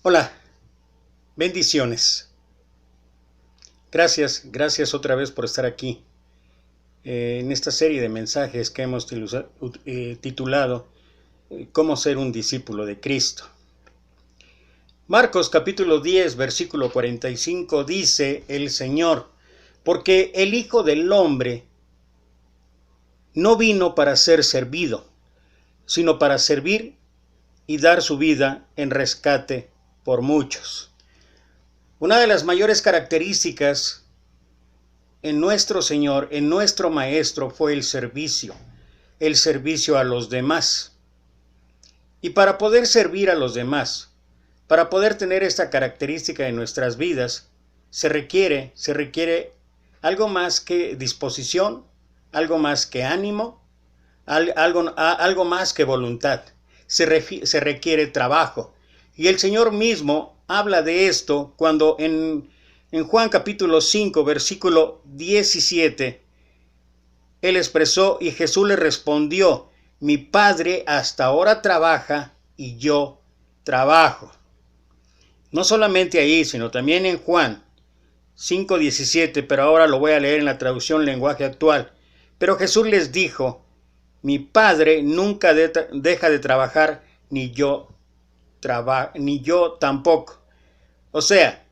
Hola, bendiciones. Gracias otra vez por estar aquí en esta serie de mensajes que hemos titulado ¿Cómo ser un discípulo de Cristo? Marcos capítulo 10, versículo 45 dice el Señor: porque el Hijo del Hombre no vino para ser servido, sino para servir y dar su vida en rescate por muchos. Una de las mayores características en nuestro Señor, en nuestro Maestro, fue el servicio a los demás. Y para poder servir a los demás, para poder tener esta característica en nuestras vidas, se requiere algo más que disposición, algo más que ánimo, algo más que voluntad. Se requiere trabajo. Y el Señor mismo habla de esto cuando en Juan capítulo 5, versículo 17, Él expresó: y Jesús le respondió: mi Padre hasta ahora trabaja y yo trabajo. No solamente ahí, sino también en Juan 5:17, pero ahora lo voy a leer en la traducción lenguaje actual. Pero Jesús les dijo: mi Padre nunca deja de trabajar, ni yo tampoco. O sea,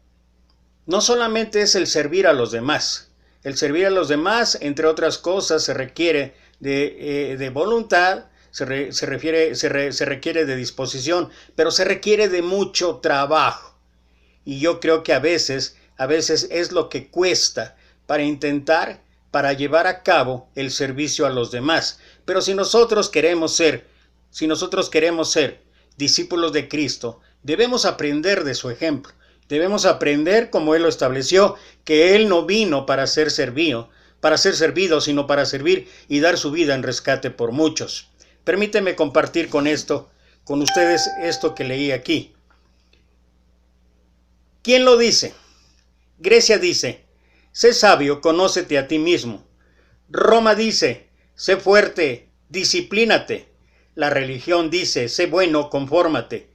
no solamente es el servir a los demás. El servir a los demás, entre otras cosas, se requiere de voluntad, se requiere de disposición, pero se requiere de mucho trabajo. Y yo creo que a veces es lo que cuesta para llevar a cabo el servicio a los demás. Pero si nosotros queremos ser discípulos de Cristo, debemos aprender de su ejemplo. Debemos aprender, como Él lo estableció, que Él no vino para ser servido, sino para servir y dar su vida en rescate por muchos. Permíteme compartir con ustedes esto que leí aquí. ¿Quién lo dice? Grecia dice: sé sabio, conócete a ti mismo. Roma dice: sé fuerte, disciplínate. La religión dice: sé bueno, confórmate.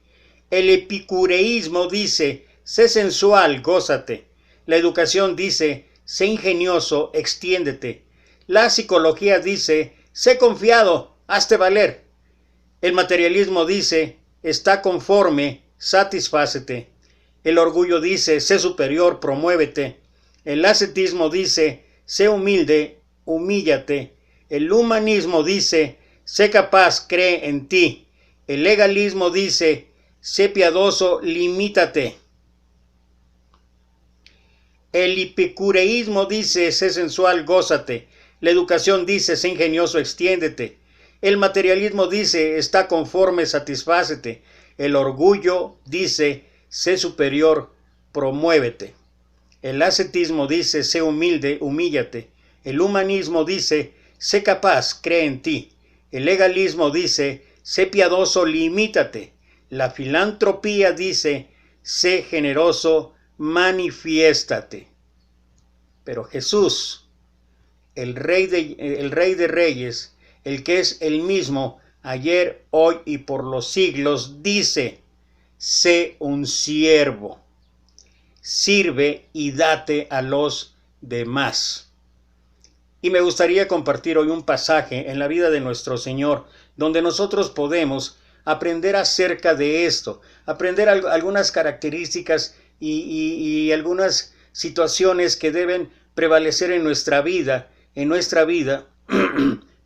El epicureísmo dice: sé sensual, gózate. La educación dice: sé ingenioso, extiéndete. La psicología dice: sé confiado, hazte valer. El materialismo dice: está conforme, satisfácete. El orgullo dice: sé superior, promuévete. El ascetismo dice: sé humilde, humíllate. El humanismo dice: sé capaz, cree en ti. El legalismo dice: sé piadoso, limítate. El epicureísmo dice: sé sensual, gózate. La educación dice: sé ingenioso, extiéndete. El materialismo dice: está conforme, satisfácete. El orgullo dice: sé superior, promuévete. El ascetismo dice: sé humilde, humíllate. El humanismo dice: sé capaz, cree en ti. El legalismo dice: sé piadoso, limítate. La filantropía dice: sé generoso, manifiéstate. Pero Jesús, el Rey de Reyes, el que es el mismo ayer, hoy y por los siglos, dice: sé un siervo, sirve y date a los demás. Y me gustaría compartir hoy un pasaje en la vida de nuestro Señor, donde nosotros podemos aprender acerca de esto, aprender algunas características y algunas situaciones que deben prevalecer en nuestra vida,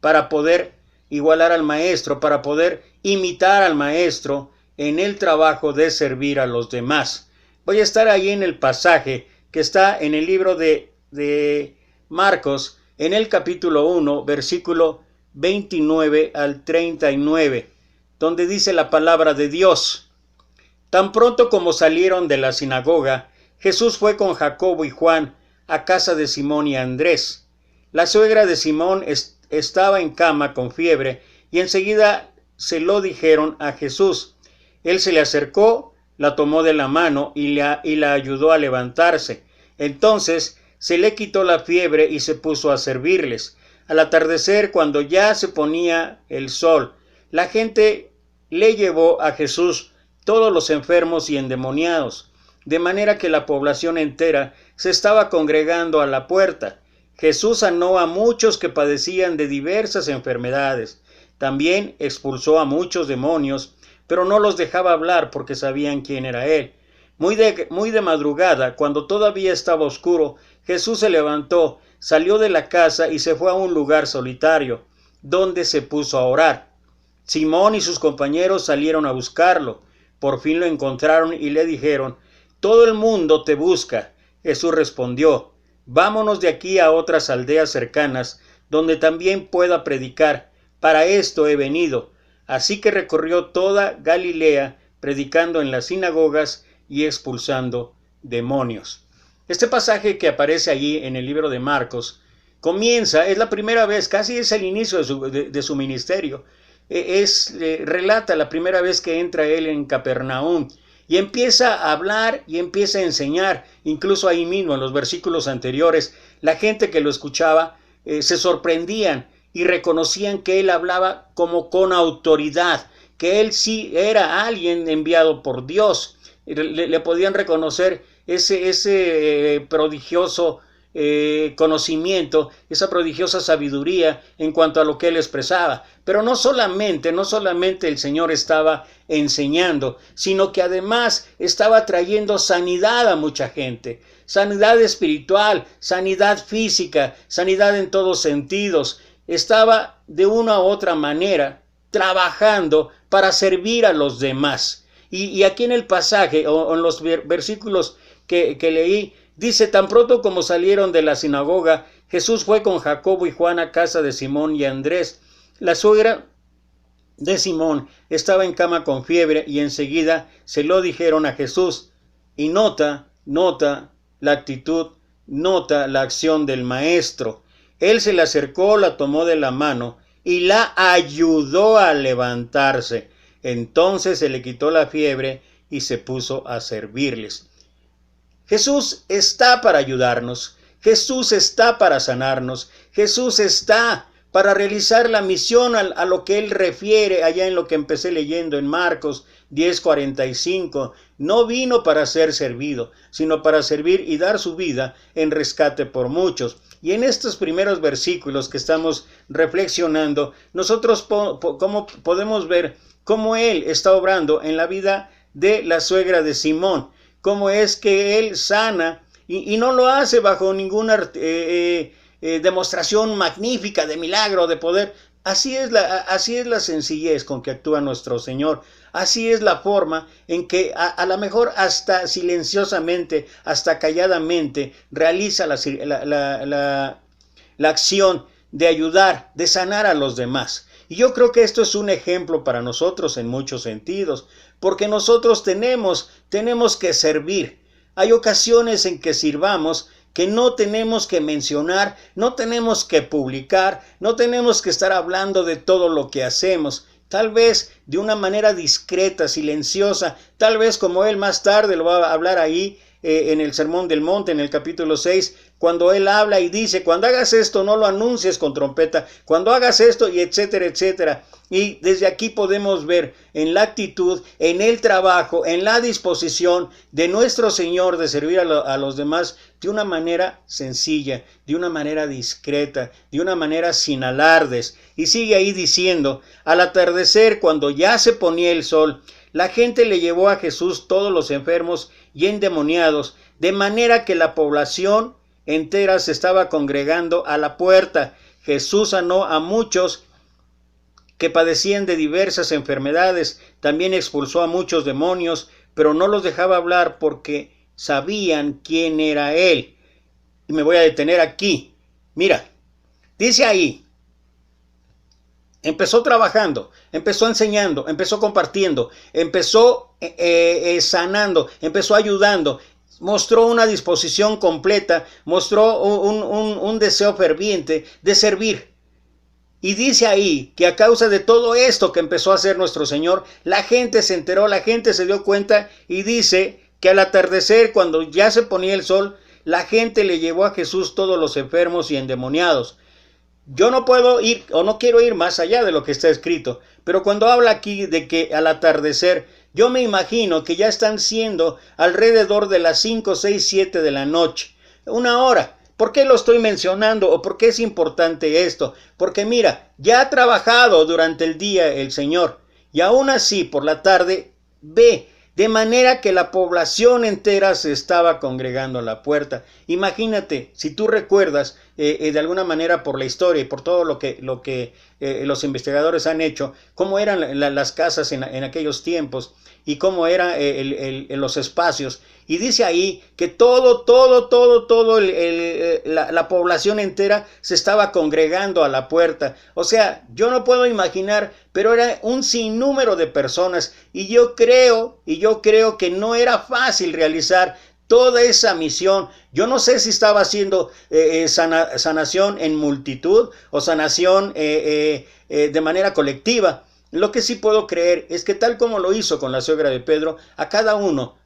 para poder igualar al Maestro, para poder imitar al Maestro en el trabajo de servir a los demás. Voy a estar ahí en el pasaje que está en el libro de Marcos, en el capítulo 1, versículo 29 al 39, donde dice la palabra de Dios: tan pronto como salieron de la sinagoga, Jesús fue con Jacobo y Juan a casa de Simón y Andrés. La suegra de Simón estaba en cama con fiebre, y enseguida se lo dijeron a Jesús. Él se le acercó, la tomó de la mano y la ayudó a levantarse. Entonces se le quitó la fiebre y se puso a servirles. Al atardecer, cuando ya se ponía el sol, la gente le llevó a Jesús todos los enfermos y endemoniados, de manera que la población entera se estaba congregando a la puerta. Jesús sanó a muchos que padecían de diversas enfermedades. También expulsó a muchos demonios, pero no los dejaba hablar porque sabían quién era él. Muy de madrugada, cuando todavía estaba oscuro, Jesús se levantó, salió de la casa y se fue a un lugar solitario, donde se puso a orar. Simón y sus compañeros salieron a buscarlo. Por fin lo encontraron y le dijeron: «Todo el mundo te busca». Jesús respondió: «Vámonos de aquí a otras aldeas cercanas, donde también pueda predicar. Para esto he venido». Así que recorrió toda Galilea, predicando en las sinagogas y expulsando demonios. Este pasaje que aparece allí en el libro de Marcos comienza, es la primera vez, casi es el inicio de su ministerio. Relata la primera vez que entra él en Capernaum y empieza a hablar y empieza a enseñar. Incluso ahí mismo en los versículos anteriores, la gente que lo escuchaba se sorprendían y reconocían que él hablaba como con autoridad, que él sí era alguien enviado por Dios. Le podían reconocer ese prodigioso conocimiento, esa prodigiosa sabiduría en cuanto a lo que él expresaba. Pero no solamente el Señor estaba enseñando, sino que además estaba trayendo sanidad a mucha gente, sanidad espiritual, sanidad física, sanidad en todos sentidos. Estaba de una u otra manera trabajando para servir a los demás. Y aquí en el pasaje, o en los versículos que leí, dice: «Tan pronto como salieron de la sinagoga, Jesús fue con Jacobo y Juan a casa de Simón y Andrés. La suegra de Simón estaba en cama con fiebre y enseguida se lo dijeron a Jesús». Y nota la actitud, nota la acción del maestro. Él se le acercó, la tomó de la mano y la ayudó a levantarse. Entonces se le quitó la fiebre y se puso a servirles. Jesús está para ayudarnos, Jesús está para sanarnos, Jesús está para realizar la misión a lo que él refiere allá en lo que empecé leyendo en Marcos 10:45. No vino para ser servido, sino para servir y dar su vida en rescate por muchos. Y en estos primeros versículos que estamos reflexionando, nosotros podemos ver cómo él está obrando en la vida de la suegra de Simón, cómo es que él sana y no lo hace bajo ninguna demostración magnífica de milagro, de poder. Así es la sencillez con que actúa nuestro Señor. Así es la forma en que a lo mejor hasta silenciosamente, hasta calladamente, realiza la acción de ayudar, de sanar a los demás. Y yo creo que esto es un ejemplo para nosotros en muchos sentidos, porque nosotros tenemos que servir. Hay ocasiones en que sirvamos que no tenemos que mencionar, no tenemos que publicar, no tenemos que estar hablando de todo lo que hacemos. Tal vez de una manera discreta, silenciosa, tal vez como él más tarde lo va a hablar ahí en el Sermón del Monte, en el capítulo 6, cuando él habla y dice: cuando hagas esto no lo anuncies con trompeta, cuando hagas esto, y etcétera, etcétera. Y desde aquí podemos ver en la actitud, en el trabajo, en la disposición de nuestro Señor de servir a los demás de una manera sencilla, de una manera discreta, de una manera sin alardes. Y sigue ahí diciendo: al atardecer, cuando ya se ponía el sol, la gente le llevó a Jesús todos los enfermos y endemoniados, de manera que la población entera se estaba congregando a la puerta. Jesús sanó a muchos que padecían de diversas enfermedades, también expulsó a muchos demonios, pero no los dejaba hablar porque sabían quién era él. Y me voy a detener aquí. Mira, dice ahí: empezó trabajando, empezó enseñando, empezó compartiendo, empezó sanando, empezó ayudando, mostró una disposición completa, mostró un deseo ferviente de servir. Y dice ahí que a causa de todo esto que empezó a hacer nuestro Señor, la gente se enteró, la gente se dio cuenta, y dice que al atardecer, cuando ya se ponía el sol, la gente le llevó a Jesús todos los enfermos y endemoniados. Yo no puedo ir o no quiero ir más allá de lo que está escrito, pero cuando habla aquí de que al atardecer, Yo me imagino que ya están siendo alrededor de las 5, 6, 7 de la noche. Una hora. ¿Por qué lo estoy mencionando o por qué es importante esto? Porque mira, ya ha trabajado durante el día el Señor y aún así por la tarde ve, de manera que la población entera se estaba congregando a la puerta. Imagínate, si tú recuerdas de alguna manera por la historia y por todo lo que los investigadores han hecho, cómo eran las casas en aquellos tiempos y cómo eran los espacios. Y dice ahí que toda la población entera se estaba congregando a la puerta. O sea, yo no puedo imaginar, pero era un sinnúmero de personas. Y yo creo que no era fácil realizar toda esa misión. Yo no sé si estaba haciendo sanación en multitud o sanación de manera colectiva. Lo que sí puedo creer es que tal como lo hizo con la suegra de Pedro, a cada uno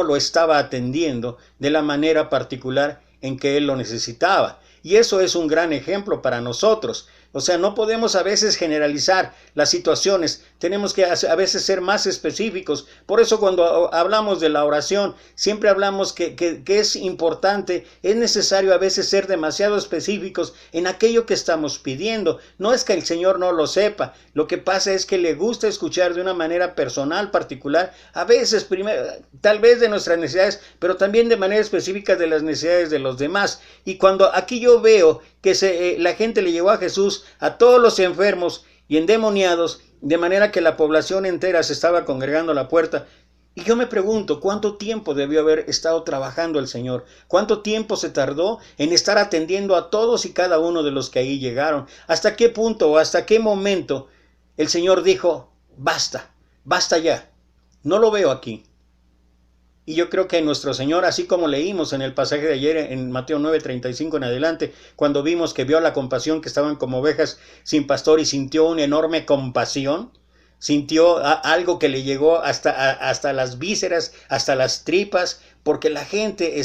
lo estaba atendiendo de la manera particular en que él lo necesitaba. Y eso es un gran ejemplo para nosotros. O sea, no podemos a veces generalizar las situaciones, tenemos que a veces ser más específicos. Por eso cuando hablamos de la oración, siempre hablamos que es importante, es necesario a veces ser demasiado específicos en aquello que estamos pidiendo. No es que el Señor no lo sepa, lo que pasa es que le gusta escuchar de una manera personal, particular, a veces primero, tal vez de nuestras necesidades, pero también de manera específica de las necesidades de los demás. Y cuando aquí yo veo que la gente le llevó a Jesús a todos los enfermos y endemoniados, de manera que la población entera se estaba congregando a la puerta. Y yo me pregunto, ¿cuánto tiempo debió haber estado trabajando el Señor? ¿Cuánto tiempo se tardó en estar atendiendo a todos y cada uno de los que ahí llegaron? ¿Hasta qué punto o hasta qué momento el Señor dijo, basta, basta ya? No lo veo aquí. Y yo creo que nuestro Señor, así como leímos en el pasaje de ayer en Mateo 9:35 en adelante, cuando vimos que vio la compasión, que estaban como ovejas sin pastor y sintió una enorme compasión, sintió algo que le llegó hasta las vísceras, hasta las tripas, porque la gente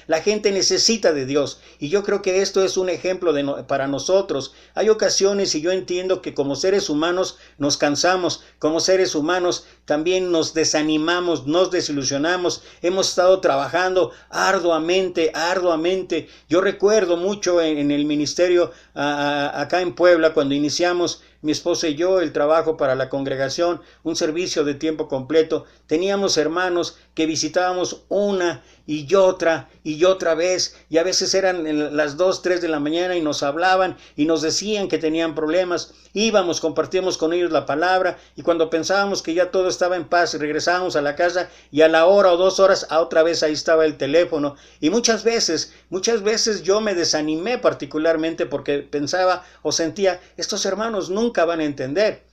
la gente necesita de Dios. Y yo creo que esto es un ejemplo para nosotros. Hay ocasiones y yo entiendo que como seres humanos nos cansamos, como seres humanos también nos desanimamos, nos desilusionamos. Hemos estado trabajando arduamente. Yo recuerdo mucho en el ministerio acá en Puebla, cuando iniciamos mi esposa y yo el trabajo para la congregación, un servicio de tiempo completo. Teníamos hermanos que visitábamos una y otra vez, y a veces eran las 2, 3 de la mañana y nos hablaban y nos decían que tenían problemas. Íbamos, compartíamos con ellos la palabra, y cuando pensábamos que ya todo estaba en paz, regresábamos a la casa y a la hora o 2 horas otra vez ahí estaba el teléfono. Y muchas veces yo me desanimé particularmente porque pensaba o sentía, estos hermanos nunca van a entender.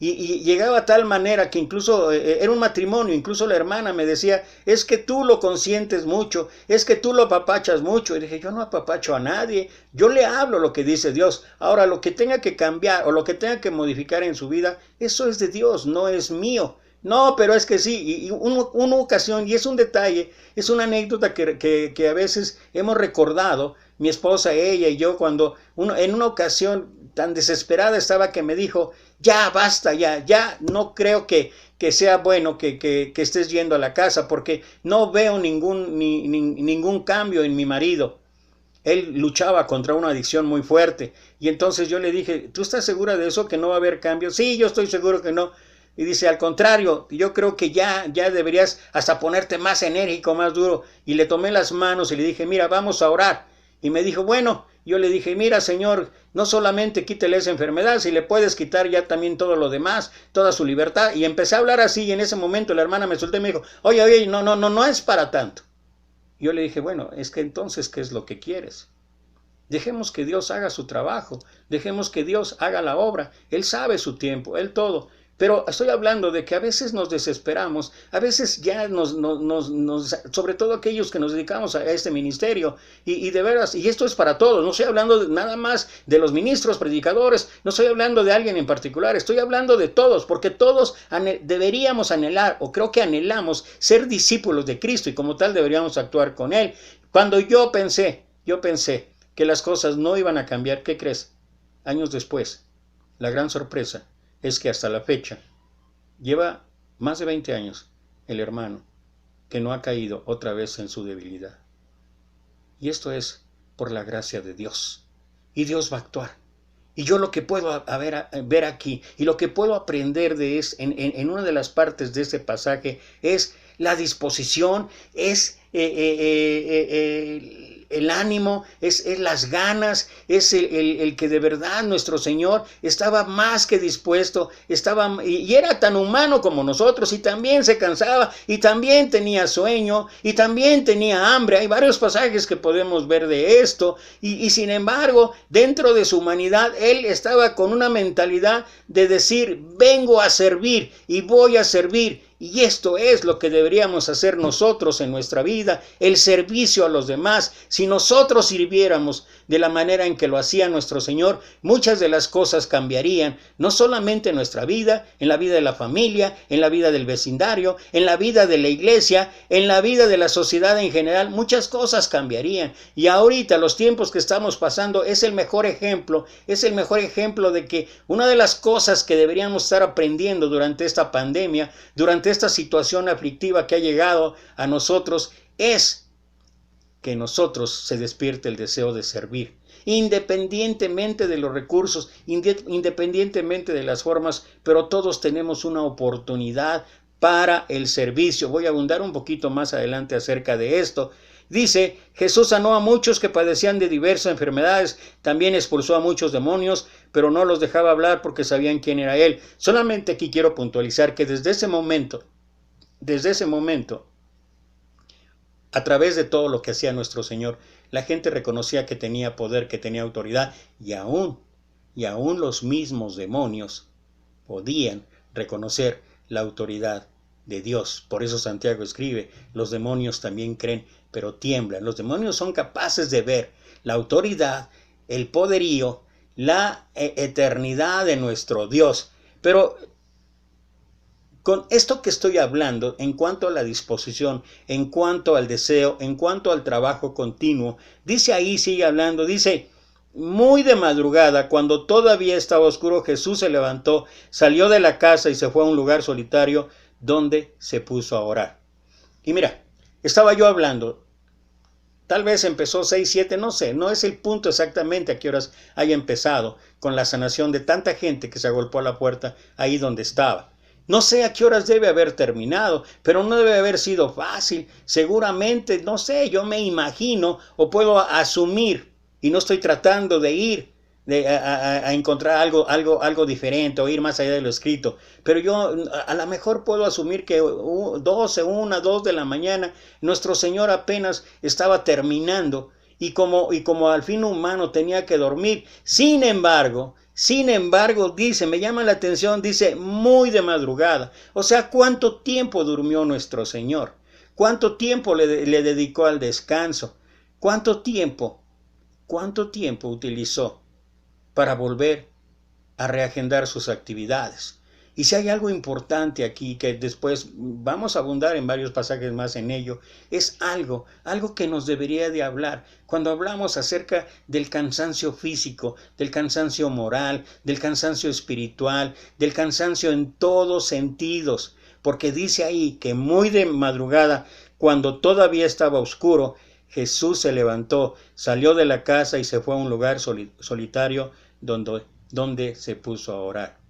Y llegaba a tal manera que incluso era un matrimonio, incluso la hermana me decía, es que tú lo consientes mucho, es que tú lo apapachas mucho. Y dije, yo no apapacho a nadie, yo le hablo lo que dice Dios. Ahora, lo que tenga que cambiar o lo que tenga que modificar en su vida, eso es de Dios, no es mío. No, pero es que sí, y una ocasión, y es un detalle, es una anécdota que a veces hemos recordado, mi esposa, ella y yo, cuando en una ocasión tan desesperada estaba que me dijo, ya basta, ya no creo que sea bueno que estés yendo a la casa, porque no veo ningún cambio en mi marido. Él luchaba contra una adicción muy fuerte, y entonces yo le dije, ¿tú estás segura de eso, que no va a haber cambio? Sí, yo estoy seguro que no. Y dice, al contrario, yo creo que ya deberías hasta ponerte más enérgico, más duro. Y le tomé las manos y le dije, mira, vamos a orar. Y me dijo, bueno. Yo le dije, mira, Señor, no solamente quítele esa enfermedad, si le puedes quitar ya también todo lo demás, toda su libertad. Y empecé a hablar así, y en ese momento la hermana me soltó y me dijo, oye, no es para tanto. Yo le dije, bueno, es que entonces, ¿qué es lo que quieres? Dejemos que Dios haga su trabajo, dejemos que Dios haga la obra. Él sabe su tiempo, Él todo. Pero estoy hablando de que a veces nos desesperamos, a veces ya sobre todo aquellos que nos dedicamos a este ministerio, y de veras, y esto es para todos, no estoy hablando nada más de los ministros, predicadores, no estoy hablando de alguien en particular, estoy hablando de todos, porque todos deberíamos anhelar, o creo que anhelamos, ser discípulos de Cristo, y como tal deberíamos actuar con Él. Cuando yo pensé que las cosas no iban a cambiar, ¿qué crees? Años después, la gran sorpresa es que hasta la fecha lleva más de 20 años, el hermano, que no ha caído otra vez en su debilidad. Y esto es por la gracia de Dios. Y Dios va a actuar. Y yo lo que puedo ver aquí y lo que puedo aprender en una de las partes de este pasaje es la disposición, es el ánimo, es las ganas, es el que de verdad nuestro Señor estaba más que dispuesto, y era tan humano como nosotros, y también se cansaba, y también tenía sueño, y también tenía hambre. Hay varios pasajes que podemos ver de esto, y sin embargo, dentro de su humanidad, Él estaba con una mentalidad de decir, vengo a servir y voy a servir. Y esto es lo que deberíamos hacer nosotros en nuestra vida, el servicio a los demás. Si nosotros sirviéramos de la manera en que lo hacía nuestro Señor, muchas de las cosas cambiarían, no solamente en nuestra vida, en la vida de la familia, en la vida del vecindario, en la vida de la iglesia, en la vida de la sociedad en general, muchas cosas cambiarían. Y ahorita los tiempos que estamos pasando es el mejor ejemplo de que una de las cosas que deberíamos estar aprendiendo durante esta pandemia, durante esta situación aflictiva que ha llegado a nosotros, es que en nosotros se despierte el deseo de servir, independientemente de los recursos, independientemente de las formas, pero todos tenemos una oportunidad para el servicio. Voy a abundar un poquito más adelante acerca de esto. Dice, Jesús sanó a muchos que padecían de diversas enfermedades, también expulsó a muchos demonios, pero no los dejaba hablar porque sabían quién era Él. Solamente aquí quiero puntualizar que desde ese momento, a través de todo lo que hacía nuestro Señor, la gente reconocía que tenía poder, que tenía autoridad, y aún los mismos demonios podían reconocer la autoridad de Dios. Por eso Santiago escribe, los demonios también creen, pero tiemblan. Los demonios son capaces de ver la autoridad, el poderío, la eternidad de nuestro Dios. Pero con esto que estoy hablando, en cuanto a la disposición, en cuanto al deseo, en cuanto al trabajo continuo, dice ahí, sigue hablando, dice, muy de madrugada, cuando todavía estaba oscuro, Jesús se levantó, salió de la casa y se fue a un lugar solitario donde se puso a orar. Y mira, estaba yo hablando, tal vez empezó 6, 7, no sé, no es el punto exactamente a qué horas haya empezado con la sanación de tanta gente que se agolpó a la puerta ahí donde estaba. No sé a qué horas debe haber terminado, pero no debe haber sido fácil. Seguramente, no sé, yo me imagino o puedo asumir, y no estoy tratando de ir a encontrar algo diferente o ir más allá de lo escrito, pero yo a lo mejor puedo asumir que 12, 1, 2 de la mañana nuestro Señor apenas estaba terminando y como al fin humano tenía que dormir. Sin embargo, dice, me llama la atención, dice, muy de madrugada. O sea, ¿cuánto tiempo durmió nuestro Señor? ¿Cuánto tiempo le dedicó al descanso? ¿Cuánto tiempo utilizó para volver a reagendar sus actividades? Y si hay algo importante aquí, que después vamos a abundar en varios pasajes más en ello, es algo que nos debería de hablar. Cuando hablamos acerca del cansancio físico, del cansancio moral, del cansancio espiritual, del cansancio en todos sentidos, porque dice ahí que muy de madrugada, cuando todavía estaba oscuro, Jesús se levantó, salió de la casa y se fue a un lugar solitario donde se puso a orar.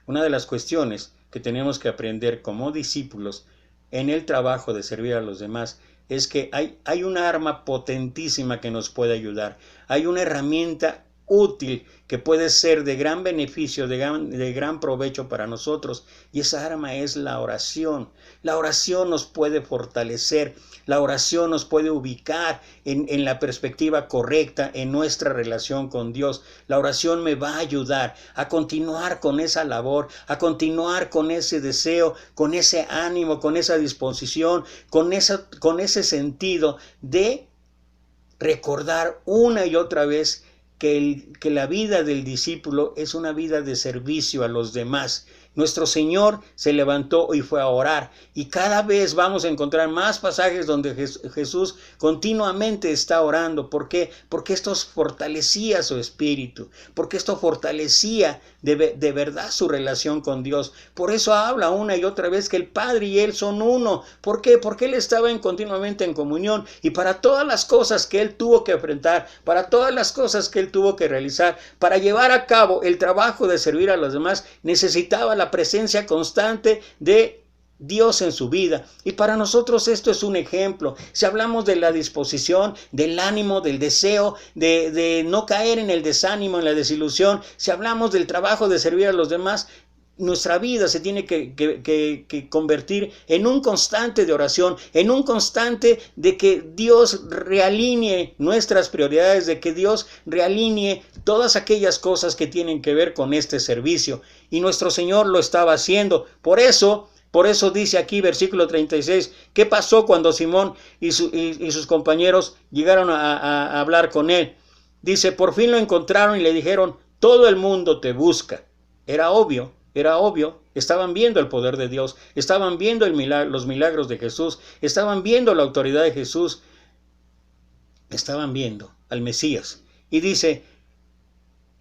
Una de las cuestiones que tenemos que aprender como discípulos en el trabajo de servir a los demás es que hay una arma potentísima que nos puede ayudar. Hay una herramienta útil que puede ser de gran beneficio, de gran provecho para nosotros, y esa arma es la oración. La oración nos puede fortalecer, la oración nos puede ubicar en la perspectiva correcta en nuestra relación con Dios. La oración me va a ayudar a continuar con esa labor, a continuar con ese deseo, con ese ánimo, con esa disposición, con ese sentido de recordar una y otra vez que la vida del discípulo es una vida de servicio a los demás. Nuestro Señor se levantó y fue a orar, y cada vez vamos a encontrar más pasajes donde Jesús continuamente está orando. ¿Por qué? Porque esto fortalecía su espíritu, porque esto fortalecía de verdad su relación con Dios. Por eso habla una y otra vez que el Padre y Él son uno. ¿Por qué? Porque Él estaba continuamente en comunión, y para todas las cosas que Él tuvo que enfrentar, para todas las cosas que Él tuvo que realizar, para llevar a cabo el trabajo de servir a los demás, necesitaba la presencia constante de Dios en su vida. Y para nosotros esto es un ejemplo. Si hablamos de la disposición, del ánimo, del deseo, de no caer en el desánimo, en la desilusión, si hablamos del trabajo de servir a los demás, nuestra vida se tiene que convertir en un constante de oración, en un constante de que Dios realinee nuestras prioridades, de que Dios realinee todas aquellas cosas que tienen que ver con este servicio. Y nuestro Señor lo estaba haciendo. Por eso dice aquí, versículo 36, ¿qué pasó cuando Simón y sus compañeros llegaron a hablar con él? Dice, por fin lo encontraron y le dijeron, todo el mundo te busca. Era obvio, estaban viendo el poder de Dios, estaban viendo los milagros de Jesús, estaban viendo la autoridad de Jesús, estaban viendo al Mesías. Y dice,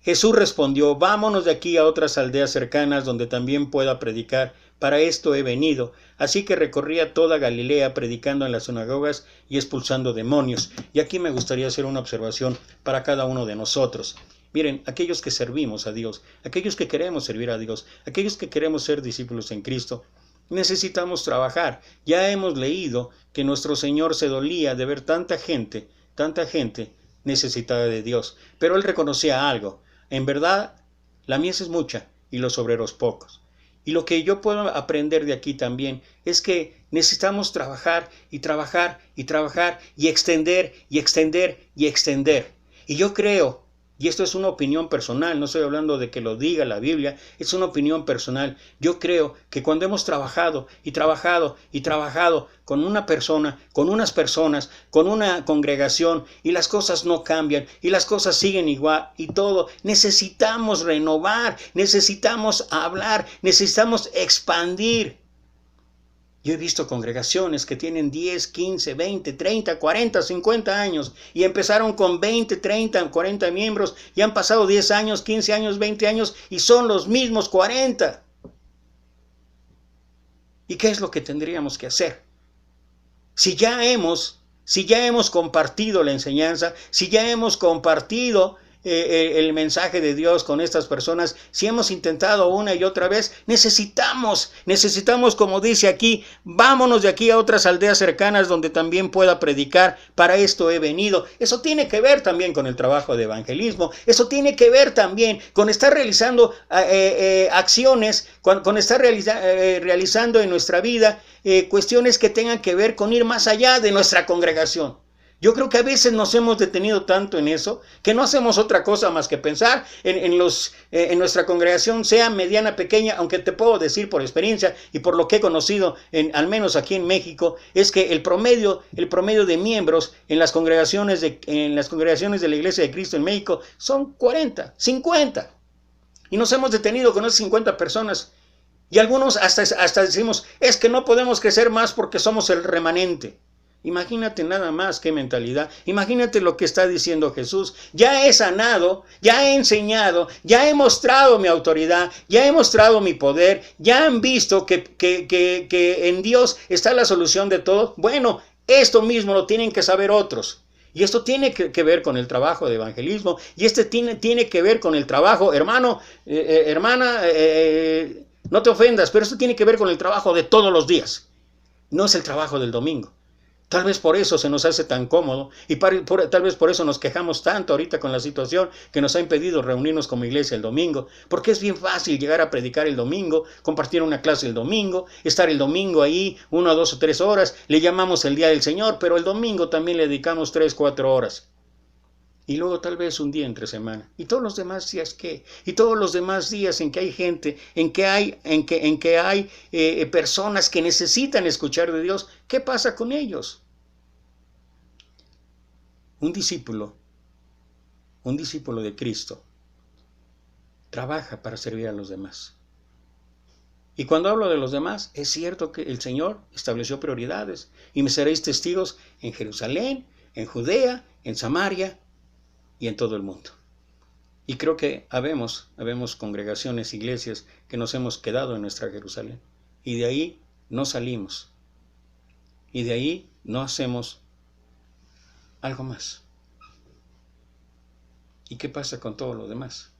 Jesús respondió, vámonos de aquí a otras aldeas cercanas donde también pueda predicar. Para esto he venido. Así que recorría toda Galilea predicando en las sinagogas y expulsando demonios. Y aquí me gustaría hacer una observación para cada uno de nosotros. Miren, aquellos que servimos a Dios, aquellos que queremos servir a Dios, aquellos que queremos ser discípulos en Cristo, necesitamos trabajar. Ya hemos leído que nuestro Señor se dolía de ver tanta gente necesitada de Dios. Pero Él reconocía algo. En verdad, la mies es mucha y los obreros pocos. Y lo que yo puedo aprender de aquí también es que necesitamos trabajar y trabajar y trabajar y extender y extender y extender. Y yo creo, y esto es una opinión personal, no estoy hablando de que lo diga la Biblia, es una opinión personal. Yo creo que cuando hemos trabajado y trabajado y trabajado con una persona, con unas personas, con una congregación, y las cosas no cambian y las cosas siguen igual y todo, necesitamos renovar, necesitamos hablar, necesitamos expandir. Yo he visto congregaciones que tienen 10, 15, 20, 30, 40, 50 años y empezaron con 20, 30, 40 miembros y han pasado 10 años, 15 años, 20 años y son los mismos 40. ¿Y qué es lo que tendríamos que hacer? Si ya hemos compartido la enseñanza, si ya hemos compartido el mensaje de Dios con estas personas, si hemos intentado una y otra vez, necesitamos, como dice aquí, vámonos de aquí a otras aldeas cercanas donde también pueda predicar. Para esto he venido. Eso tiene que ver también con el trabajo de evangelismo. Eso tiene que ver también con estar realizando acciones, con estar realizando en nuestra vida cuestiones que tengan que ver con ir más allá de nuestra congregación. Yo creo que a veces nos hemos detenido tanto en eso que no hacemos otra cosa más que pensar en nuestra congregación, sea mediana, pequeña, aunque te puedo decir por experiencia y por lo que he conocido, al menos aquí en México, es que el promedio de miembros en las congregaciones de la Iglesia de Cristo en México son 40, 50. Y nos hemos detenido con esas 50 personas. Y algunos hasta decimos, es que no podemos crecer más porque somos el remanente. Imagínate nada más qué mentalidad. Imagínate lo que está diciendo Jesús. Ya he sanado, ya he enseñado, ya he mostrado mi autoridad, ya he mostrado mi poder, ya han visto que en Dios está la solución de todo. Bueno, esto mismo lo tienen que saber otros. Y esto tiene que ver con el trabajo de evangelismo. Y tiene que ver con el trabajo, hermano, hermana, no te ofendas, pero esto tiene que ver con el trabajo de todos los días. No es el trabajo del domingo. Tal vez por eso se nos hace tan cómodo y tal vez por eso nos quejamos tanto ahorita con la situación que nos ha impedido reunirnos como iglesia el domingo, porque es bien fácil llegar a predicar el domingo, compartir una clase el domingo, estar el domingo ahí 1, 2 o 3 horas, le llamamos el día del Señor, pero el domingo también le dedicamos 3, 4 horas. Y luego tal vez un día entre semana. Y todos los demás días, ¿qué? Y todos los demás días en que hay gente, en que hay personas que necesitan escuchar de Dios, ¿qué pasa con ellos? Un discípulo de Cristo trabaja para servir a los demás. Y cuando hablo de los demás, es cierto que el Señor estableció prioridades. Y me seréis testigos en Jerusalén, en Judea, en Samaria y en todo el mundo. Y creo que habemos congregaciones, iglesias que nos hemos quedado en nuestra Jerusalén. Y de ahí no salimos. Y de ahí no hacemos algo más. ¿Y qué pasa con todo lo demás?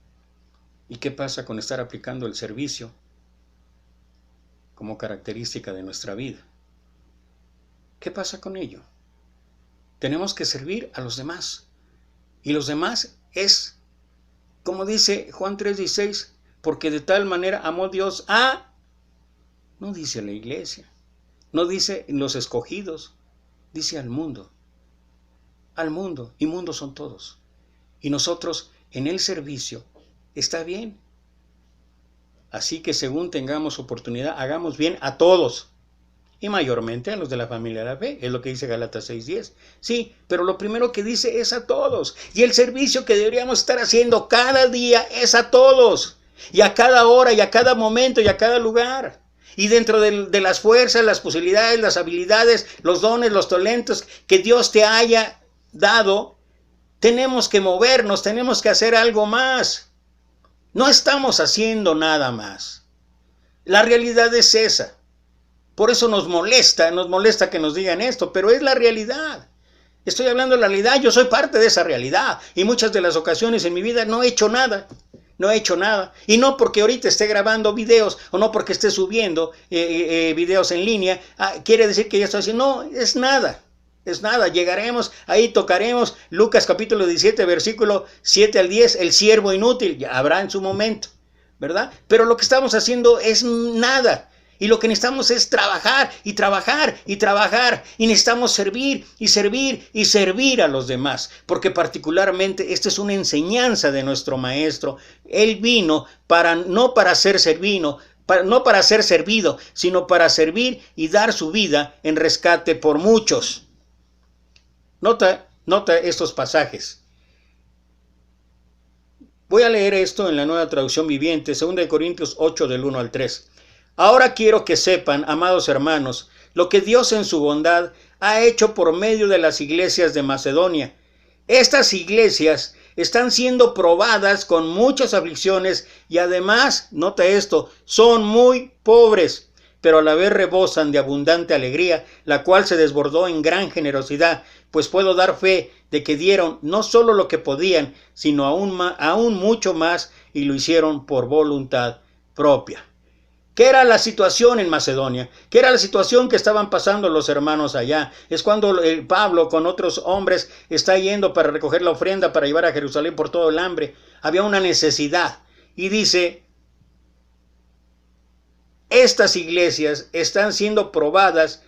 ¿Y qué pasa con estar aplicando el servicio como característica de nuestra vida? ¿Qué pasa con ello? Tenemos que servir a los demás. Y los demás es, como dice Juan 3:16, porque de tal manera amó Dios a, no dice la iglesia, no dice los escogidos, dice al mundo, y mundo son todos. Y nosotros en el servicio está bien. Así que según tengamos oportunidad, hagamos bien a todos. Y mayormente a los de la familia de la fe, es lo que dice Gálatas 6:10. Sí, pero lo primero que dice es a todos. Y el servicio que deberíamos estar haciendo cada día es a todos. Y a cada hora, y a cada momento, y a cada lugar. Y dentro de las fuerzas, las posibilidades, las habilidades, los dones, los talentos que Dios te haya dado, tenemos que movernos, tenemos que hacer algo más. No estamos haciendo nada más. La realidad es esa. Por eso nos molesta que nos digan esto, pero es la realidad. Estoy hablando de la realidad, yo soy parte de esa realidad. Y muchas de las ocasiones en mi vida no he hecho nada. Y no porque ahorita esté grabando videos o no porque esté subiendo videos en línea, quiere decir que ya estoy haciendo. No, es nada. Llegaremos, ahí tocaremos Lucas capítulo 17, versículo 7 al 10, el siervo inútil, ya habrá en su momento, ¿verdad? Pero lo que estamos haciendo es nada. Y lo que necesitamos es trabajar y trabajar y trabajar. Y necesitamos servir y servir y servir a los demás. Porque particularmente esta es una enseñanza de nuestro Maestro. Él vino no para ser servido, sino para servir y dar su vida en rescate por muchos. Nota estos pasajes. Voy a leer esto en la Nueva Traducción Viviente, 2 Corintios 8 del 1 al 3. Ahora quiero que sepan, amados hermanos, lo que Dios en su bondad ha hecho por medio de las iglesias de Macedonia. Estas iglesias están siendo probadas con muchas aflicciones y además, nota esto, son muy pobres, pero a la vez rebosan de abundante alegría, la cual se desbordó en gran generosidad, pues puedo dar fe de que dieron no solo lo que podían, sino aún mucho más, y lo hicieron por voluntad propia. ¿Qué era la situación en Macedonia? ¿Qué era la situación que estaban pasando los hermanos allá? Es cuando Pablo con otros hombres está yendo para recoger la ofrenda para llevar a Jerusalén por todo el hambre. Había una necesidad. Y dice, estas iglesias están siendo probadas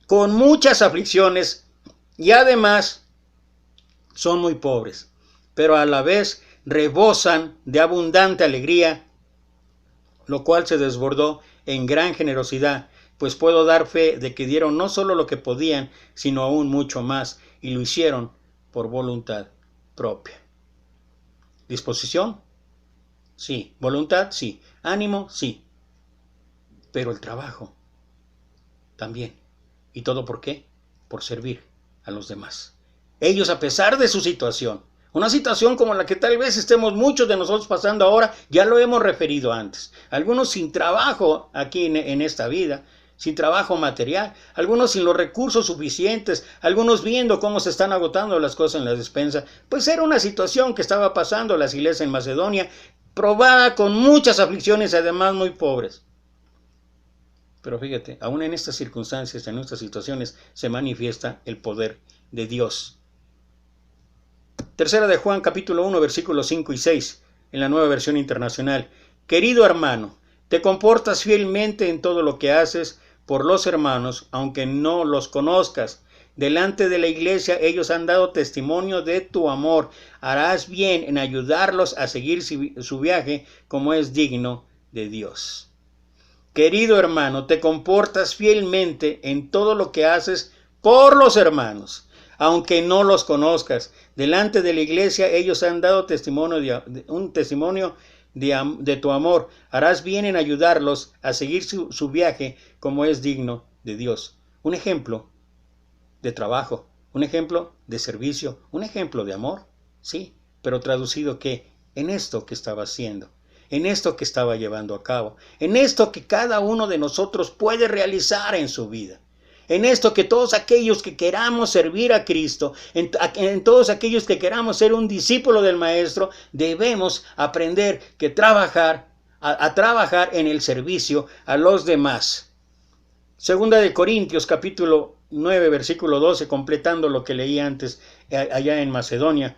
con muchas aflicciones y además son muy pobres, pero a la vez rebosan de abundante alegría, lo cual se desbordó en gran generosidad, pues puedo dar fe de que dieron no solo lo que podían, sino aún mucho más, y lo hicieron por voluntad propia. ¿Disposición? Sí. ¿Voluntad? Sí. ¿Ánimo? Sí. Pero el trabajo también. ¿Y todo por qué? Por servir a los demás. Ellos, a pesar de su situación, una situación como la que tal vez estemos muchos de nosotros pasando ahora, ya lo hemos referido antes. Algunos sin trabajo aquí en esta vida, sin trabajo material, algunos sin los recursos suficientes, algunos viendo cómo se están agotando las cosas en la despensa. Pues era una situación que estaba pasando las iglesias en Macedonia, probada con muchas aflicciones, además muy pobres. Pero fíjate, aún en estas circunstancias, en nuestras situaciones, se manifiesta el poder de Dios. Tercera de Juan, capítulo 1, versículos 5 y 6, en la Nueva Versión Internacional. Querido hermano, te comportas fielmente en todo lo que haces por los hermanos, aunque no los conozcas. Delante de la iglesia ellos han dado testimonio de tu amor. Harás bien en ayudarlos a seguir su viaje como es digno de Dios. Querido hermano, te comportas fielmente en todo lo que haces por los hermanos, aunque no los conozcas. Delante de la iglesia ellos han dado un testimonio de tu amor. Harás bien en ayudarlos a seguir su viaje como es digno de Dios. Un ejemplo de trabajo, un ejemplo de servicio, un ejemplo de amor, sí, pero traducido ¿qué? en esto que estaba haciendo, en esto que estaba llevando a cabo, en esto que cada uno de nosotros puede realizar en su vida. En esto que todos aquellos que queramos servir a Cristo, en todos aquellos que queramos ser un discípulo del Maestro, debemos aprender que trabajar en el servicio a los demás. Segunda de Corintios, capítulo 9, versículo 12, completando lo que leí antes allá en Macedonia.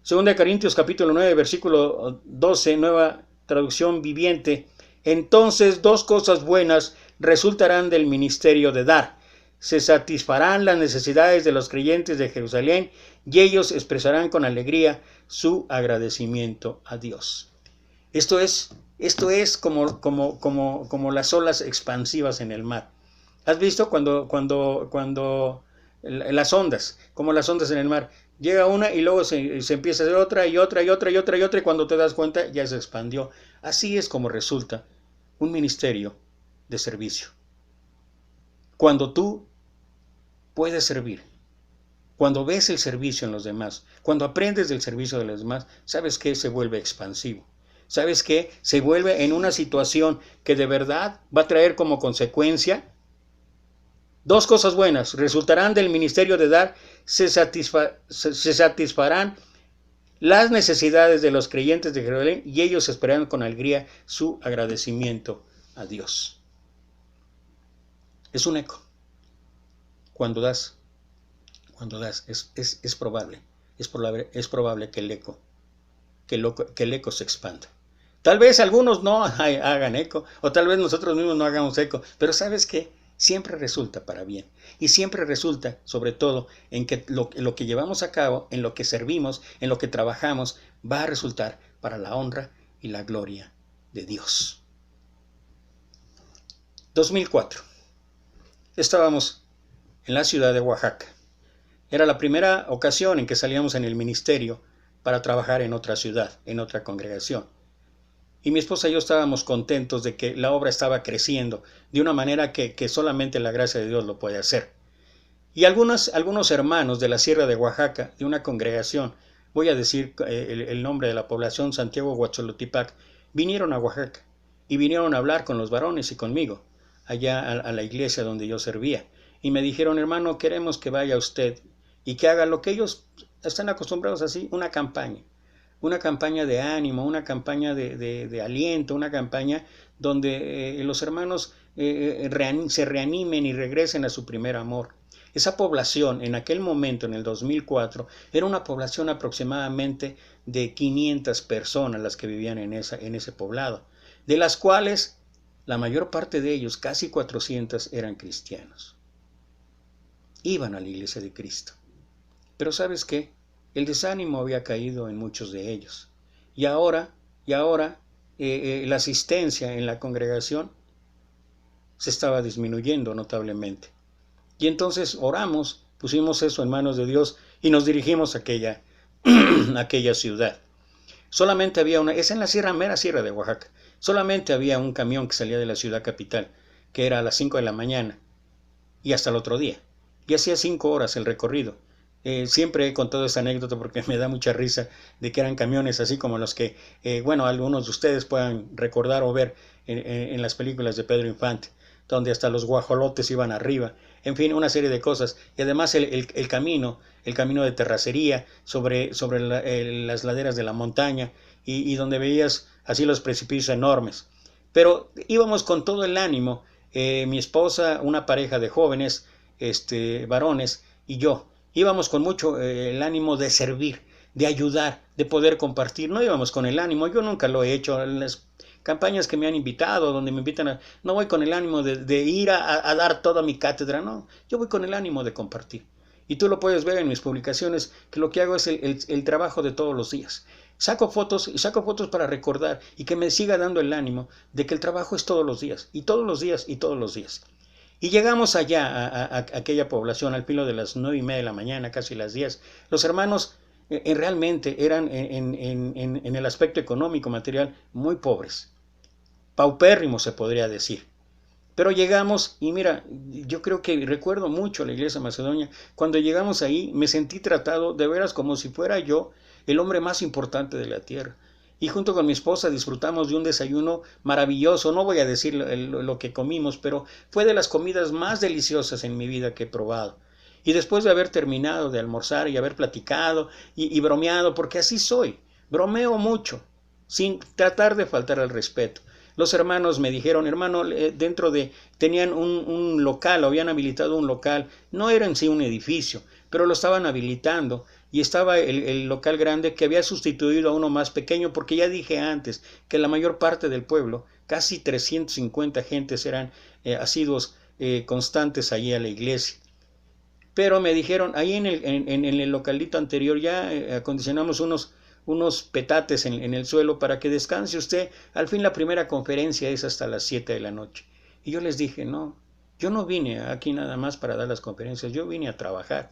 Segunda de Corintios, capítulo 9, versículo 12, nueva traducción viviente. Entonces, dos cosas buenas resultarán del ministerio de dar. Se satisfarán las necesidades de los creyentes de Jerusalén y ellos expresarán con alegría su agradecimiento a Dios. Esto es como las olas expansivas en el mar. ¿Has visto cuando las ondas, como las ondas en el mar? Llega una y luego se empieza a hacer otra y otra y otra y otra y otra, y cuando te das cuenta ya se expandió. Así es como resulta un ministerio de servicio. Cuando tú puedes servir, cuando ves el servicio en los demás, cuando aprendes del servicio de los demás, ¿sabes qué? Se vuelve expansivo. ¿Sabes qué? Se vuelve en una situación que de verdad va a traer como consecuencia dos cosas buenas. Resultarán del ministerio de dar, se satisfarán las necesidades de los creyentes de Jerusalén y ellos esperarán con alegría su agradecimiento a Dios. Es un eco. Cuando das, es probable que el eco se expanda. Tal vez algunos no hagan eco, o tal vez nosotros mismos no hagamos eco, pero ¿sabes qué? Siempre resulta para bien, y siempre resulta, sobre todo, en que lo que llevamos a cabo, en lo que servimos, en lo que trabajamos, va a resultar para la honra y la gloria de Dios. 2004. Estábamos en la ciudad de Oaxaca. Era la primera ocasión en que salíamos en el ministerio para trabajar en otra ciudad, en otra congregación. Y mi esposa y yo estábamos contentos de que la obra estaba creciendo de una manera que solamente la gracia de Dios lo puede hacer. Y algunos hermanos de la Sierra de Oaxaca, de una congregación, voy a decir el nombre de la población, Santiago Huacholotipac, vinieron a Oaxaca y vinieron a hablar con los varones y conmigo, allá a la iglesia donde yo servía. Y me dijeron, hermano, queremos que vaya usted y que haga lo que ellos están acostumbrados así, una campaña de ánimo, una campaña de aliento, una campaña donde los hermanos se reanimen y regresen a su primer amor. Esa población en aquel momento, en el 2004, era una población aproximadamente de 500 personas las que vivían en ese poblado, de las cuales la mayor parte de ellos, casi 400, eran cristianos. Iban a la iglesia de Cristo. Pero ¿sabes qué? El desánimo había caído en muchos de ellos. Y ahora la asistencia en la congregación se estaba disminuyendo notablemente. Y entonces oramos, pusimos eso en manos de Dios y nos dirigimos a aquella ciudad. Solamente había es en la mera sierra de Oaxaca. Solamente había un camión que salía de la ciudad capital, que era a las 5 de la mañana y hasta el otro día. Y hacía 5 horas el recorrido. Siempre he contado esta anécdota porque me da mucha risa de que eran camiones así como los que, algunos de ustedes puedan recordar o ver en las películas de Pedro Infante, donde hasta los guajolotes iban arriba, en fin, una serie de cosas. Y además el camino de terracería sobre las laderas de la montaña y donde veías así los precipicios enormes. Pero íbamos con todo el ánimo, mi esposa, una pareja de jóvenes, varones, y yo. Íbamos con mucho el ánimo de servir, de ayudar, de poder compartir. No íbamos con el ánimo, yo nunca lo he hecho en las campañas que me han invitado, donde me invitan no voy con el ánimo de ir a dar toda mi cátedra, no. Yo voy con el ánimo de compartir. Y tú lo puedes ver en mis publicaciones, que lo que hago es el trabajo de todos los días. Saco fotos para recordar y que me siga dando el ánimo de que el trabajo es todos los días, y todos los días, y todos los días. Y llegamos allá a aquella población al filo de las 9:30 de la mañana, casi las 10. Los hermanos realmente eran en el aspecto económico, material, muy pobres. Paupérrimos se podría decir. Pero llegamos y mira, yo creo que recuerdo mucho la iglesia de Macedonia. Cuando llegamos ahí me sentí tratado de veras como si fuera yo el hombre más importante de la tierra. Y junto con mi esposa disfrutamos de un desayuno maravilloso. No voy a decir lo que comimos, pero fue de las comidas más deliciosas en mi vida que he probado. Y después de haber terminado de almorzar y haber platicado y bromeado, porque así soy, bromeo mucho, sin tratar de faltar al respeto. Los hermanos me dijeron, hermano, tenían un local, habían habilitado un local, no era en sí un edificio, pero lo estaban habilitando, y estaba el local grande que había sustituido a uno más pequeño, porque ya dije antes que la mayor parte del pueblo, casi 350 gentes eran asiduos constantes allí a la iglesia. Pero me dijeron, ahí en el localito anterior ya acondicionamos unos petates en el suelo para que descanse usted. Al fin la primera conferencia es hasta las 7 de la noche. Y yo les dije, no, yo no vine aquí nada más para dar las conferencias, yo vine a trabajar.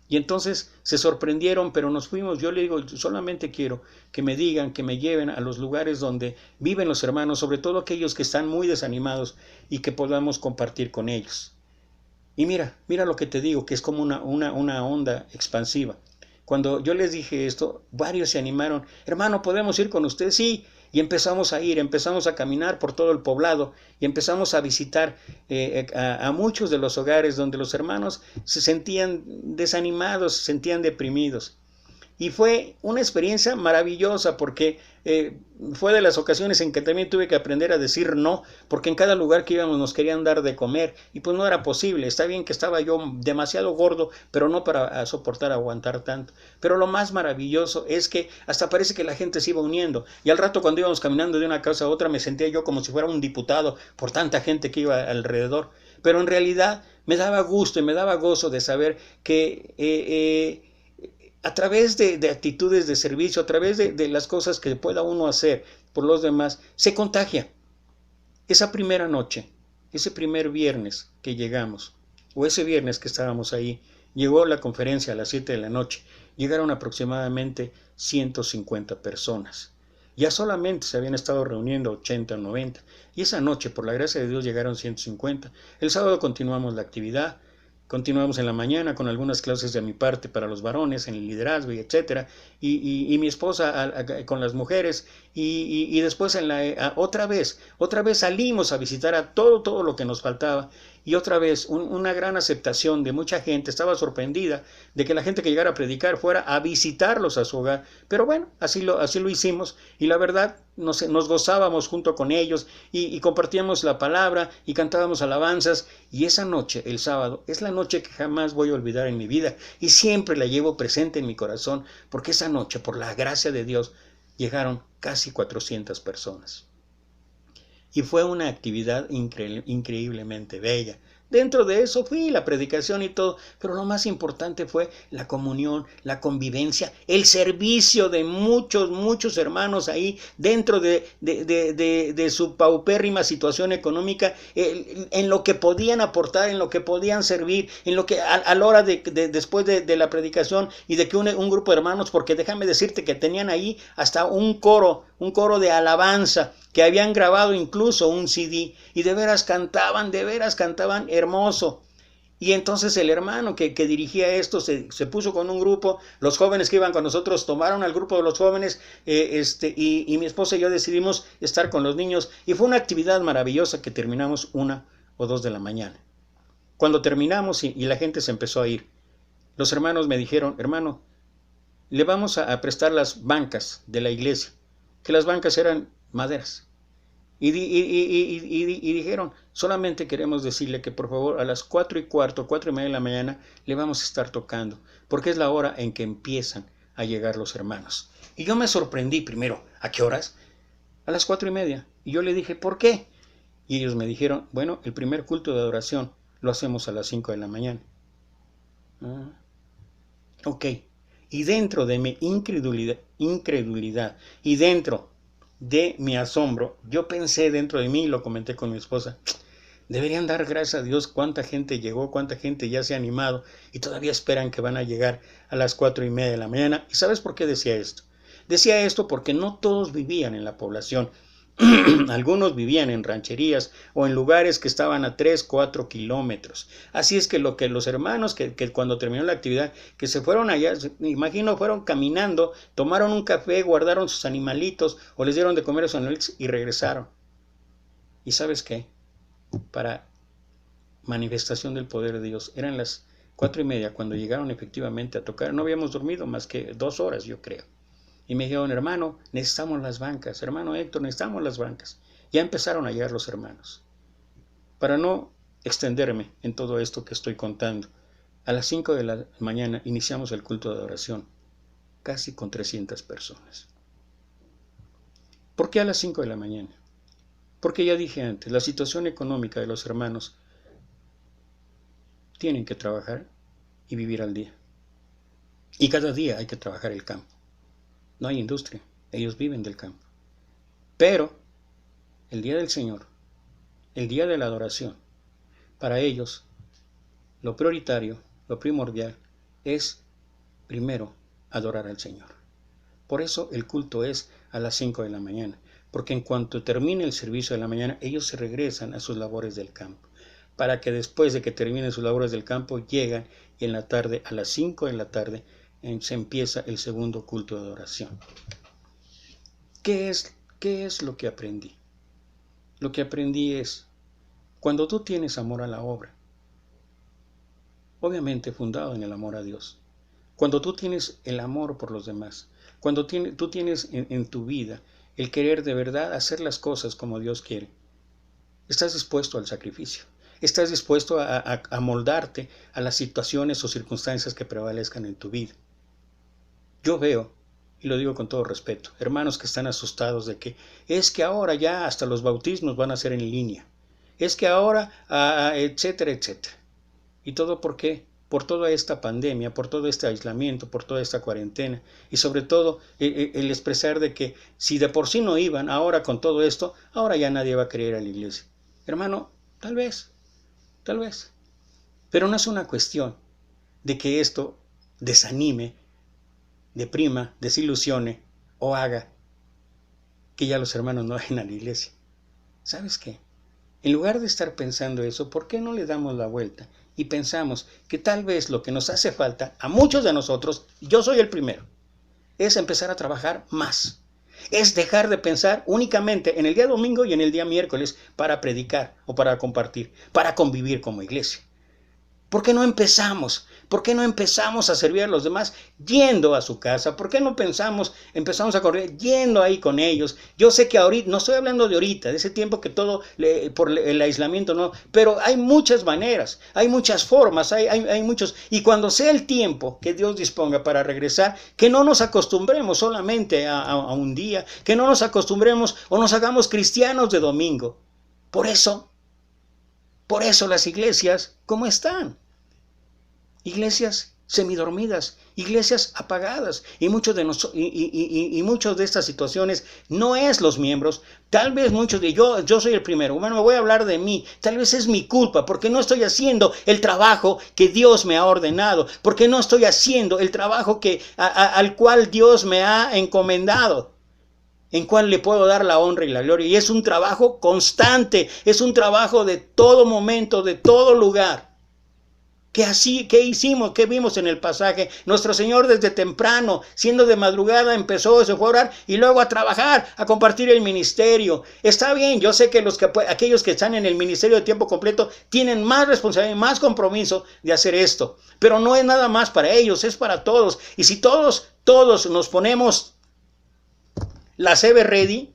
Y entonces se sorprendieron, pero nos fuimos. Yo le digo, solamente quiero que me digan, que me lleven a los lugares donde viven los hermanos, sobre todo aquellos que están muy desanimados, y que podamos compartir con ellos. Y mira lo que te digo, que es como una onda expansiva. Cuando yo les dije esto, varios se animaron. Hermano, ¿podemos ir con usted? Sí. Y empezamos a ir, empezamos a caminar por todo el poblado y empezamos a visitar a muchos de los hogares donde los hermanos se sentían desanimados, se sentían deprimidos. Y fue una experiencia maravillosa, porque fue de las ocasiones en que también tuve que aprender a decir no, porque en cada lugar que íbamos nos querían dar de comer y pues no era posible. Está bien que estaba yo demasiado gordo, pero no para soportar aguantar tanto. Pero lo más maravilloso es que hasta parece que la gente se iba uniendo, y al rato cuando íbamos caminando de una casa a otra me sentía yo como si fuera un diputado por tanta gente que iba alrededor. Pero en realidad me daba gusto y me daba gozo de saber que a través de actitudes de servicio, a través de las cosas que pueda uno hacer por los demás, se contagia. Esa primera noche, ese primer viernes que llegamos, o ese viernes que estábamos ahí, llegó la conferencia a las 7 de la noche, llegaron aproximadamente 150 personas. Ya solamente se habían estado reuniendo 80 o 90, y esa noche, por la gracia de Dios, llegaron 150. El sábado continuamos la actividad. Continuamos en la mañana con algunas clases de mi parte para los varones en el liderazgo y etcétera, y mi esposa con las mujeres, y después otra vez salimos a visitar a todo lo que nos faltaba, y otra vez una gran aceptación de mucha gente. Estaba sorprendida de que la gente que llegara a predicar fuera a visitarlos a su hogar, pero bueno, así lo hicimos, y la verdad nos gozábamos junto con ellos, y compartíamos la palabra y cantábamos alabanzas. Y esa noche, el sábado, es la noche que jamás voy a olvidar en mi vida, y siempre la llevo presente en mi corazón, porque esa noche, por la gracia de Dios, llegaron casi 400 personas. Y fue una actividad increíblemente bella. Dentro de eso fui la predicación y todo, pero lo más importante fue la comunión, la convivencia, el servicio de muchos hermanos ahí dentro de su paupérrima situación económica, en lo que podían aportar, en lo que podían servir, en lo que a la hora después de la predicación, y de que un grupo de hermanos, porque déjame decirte que tenían ahí hasta un coro de alabanza, que habían grabado incluso un CD, y de veras cantaban hermoso. Y entonces el hermano que dirigía esto se puso con un grupo. Los jóvenes que iban con nosotros tomaron al grupo de los jóvenes, y mi esposa y yo decidimos estar con los niños, y fue una actividad maravillosa que terminamos 1 o 2 de la mañana. Cuando terminamos y la gente se empezó a ir, los hermanos me dijeron, hermano, le vamos a prestar las bancas de la iglesia, que las bancas eran maderas. Y dijeron, solamente queremos decirle que por favor a las 4:15, 4:30 de la mañana le vamos a estar tocando, porque es la hora en que empiezan a llegar los hermanos. Y yo me sorprendí primero, ¿a qué horas? A las 4:30. Y yo le dije, ¿por qué? Y ellos me dijeron, bueno, el primer culto de adoración lo hacemos a las 5 de la mañana. Ok. Y dentro de mi incredulidad y dentro de mi asombro, yo pensé dentro de mí, y lo comenté con mi esposa, deberían dar gracias a Dios cuánta gente llegó, cuánta gente ya se ha animado, y todavía esperan que van a llegar a las 4:30 de la mañana. ¿Y sabes por qué decía esto? Decía esto porque no todos vivían en la población. Algunos vivían en rancherías o en lugares que estaban a 3, 4 kilómetros. Así es que lo que los hermanos que cuando terminó la actividad, que se fueron allá, me imagino, fueron caminando, tomaron un café, guardaron sus animalitos o les dieron de comer a sus animalitos y regresaron. ¿Y sabes qué? Para manifestación del poder de Dios, eran las 4:30 cuando llegaron efectivamente a tocar. No habíamos dormido más que 2 horas, yo creo. Y me dijeron, hermano, necesitamos las bancas. Hermano Héctor, necesitamos las bancas. Ya empezaron a llegar los hermanos. Para no extenderme en todo esto que estoy contando, a las 5 de la mañana iniciamos el culto de adoración, casi con 300 personas. ¿Por qué a las 5 de la mañana? Porque ya dije antes, la situación económica de los hermanos tienen que trabajar y vivir al día. Y cada día hay que trabajar el campo. No hay industria, ellos viven del campo. Pero el día del Señor, el día de la adoración, para ellos lo prioritario, lo primordial es primero adorar al Señor. Por eso el culto es a las 5 de la mañana, porque en cuanto termine el servicio de la mañana, ellos se regresan a sus labores del campo, para que después de que terminen sus labores del campo, llegan y en la tarde, a las 5 de la tarde, se empieza el segundo culto de adoración. ¿Qué es lo que aprendí? Lo que aprendí es, cuando tú tienes amor a la obra, obviamente fundado en el amor a Dios, cuando tú tienes el amor por los demás, cuando tú tienes en tu vida el querer de verdad hacer las cosas como Dios quiere, estás dispuesto al sacrificio, estás dispuesto a moldarte a las situaciones o circunstancias que prevalezcan en tu vida. Yo veo, y lo digo con todo respeto, hermanos que están asustados de que es que ahora ya hasta los bautismos van a ser en línea, es que ahora, etcétera, etcétera. ¿Y todo por qué? Por toda esta pandemia, por todo este aislamiento, por toda esta cuarentena y sobre todo el expresar de que si de por sí no iban, ahora con todo esto, ahora ya nadie va a creer a la iglesia. Hermano, tal vez, pero no es una cuestión de que esto desanime, deprima, desilusione o haga que ya los hermanos no vayan a la iglesia. ¿Sabes qué? En lugar de estar pensando eso, ¿por qué no le damos la vuelta y pensamos que tal vez lo que nos hace falta a muchos de nosotros, yo soy el primero, es empezar a trabajar más? Es dejar de pensar únicamente en el día domingo y en el día miércoles para predicar o para compartir, para convivir como iglesia. ¿Por qué no empezamos? ¿Por qué no empezamos a servir a los demás yendo a su casa? ¿Por qué no empezamos a correr yendo ahí con ellos? Yo sé que ahorita, no estoy hablando de ahorita, de ese tiempo que todo por el aislamiento no, pero hay muchas maneras, hay muchas formas, hay muchos, y cuando sea el tiempo que Dios disponga para regresar, que no nos acostumbremos solamente a un día, que no nos acostumbremos o nos hagamos cristianos de domingo. Por eso las iglesias, ¿cómo están? Iglesias semidormidas, iglesias apagadas, y muchos de estas situaciones no es los miembros, tal vez muchos de yo soy el primero, bueno, me voy a hablar de mí, tal vez es mi culpa, porque no estoy haciendo el trabajo que Dios me ha ordenado, porque no estoy haciendo el trabajo al cual Dios me ha encomendado, en cual le puedo dar la honra y la gloria, y es un trabajo constante, es un trabajo de todo momento, de todo lugar. ¿Qué hicimos? ¿Qué vimos en el pasaje? Nuestro Señor desde temprano, siendo de madrugada, se fue a orar y luego a trabajar, a compartir el ministerio. Está bien, yo sé que aquellos que están en el ministerio de tiempo completo tienen más responsabilidad y más compromiso de hacer esto. Pero no es nada más para ellos, es para todos. Y si todos nos ponemos las Ever Ready,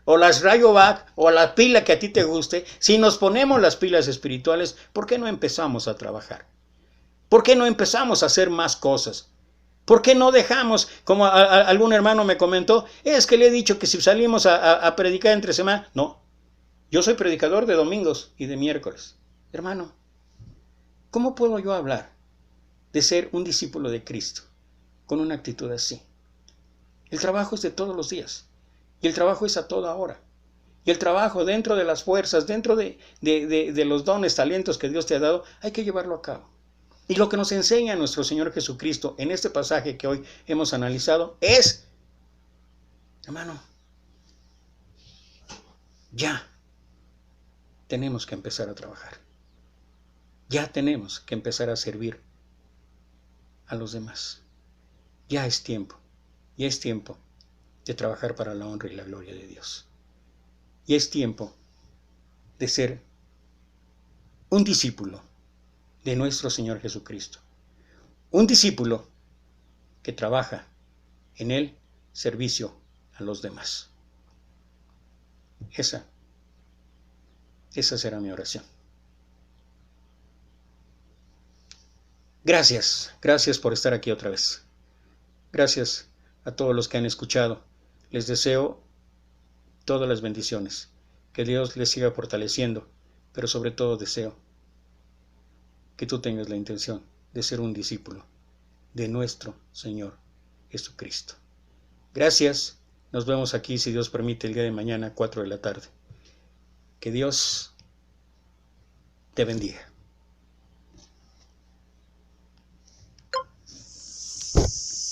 o las Rayovac, o la pila que a ti te guste, si nos ponemos las pilas espirituales, ¿por qué no empezamos a trabajar? ¿Por qué no empezamos a hacer más cosas? ¿Por qué no dejamos, como algún hermano me comentó, es que le he dicho que si salimos a predicar entre semana? No, yo soy predicador de domingos y de miércoles. Hermano, ¿cómo puedo yo hablar de ser un discípulo de Cristo con una actitud así? El trabajo es de todos los días, y el trabajo es a toda hora. Y el trabajo dentro de las fuerzas, dentro de los dones, talentos que Dios te ha dado, hay que llevarlo a cabo. Y lo que nos enseña nuestro Señor Jesucristo en este pasaje que hoy hemos analizado es, hermano, ya tenemos que empezar a trabajar. Ya tenemos que empezar a servir a los demás. Ya es tiempo de trabajar para la honra y la gloria de Dios. Y es tiempo de ser un discípulo de nuestro Señor Jesucristo. Un discípulo que trabaja en el servicio a los demás. Esa será mi oración. Gracias por estar aquí otra vez. Gracias a todos los que han escuchado. Les deseo todas las bendiciones. Que Dios les siga fortaleciendo, pero sobre todo deseo que tú tengas la intención de ser un discípulo de nuestro Señor Jesucristo. Gracias. Nos vemos aquí, si Dios permite, el día de mañana, 4 de la tarde. Que Dios te bendiga.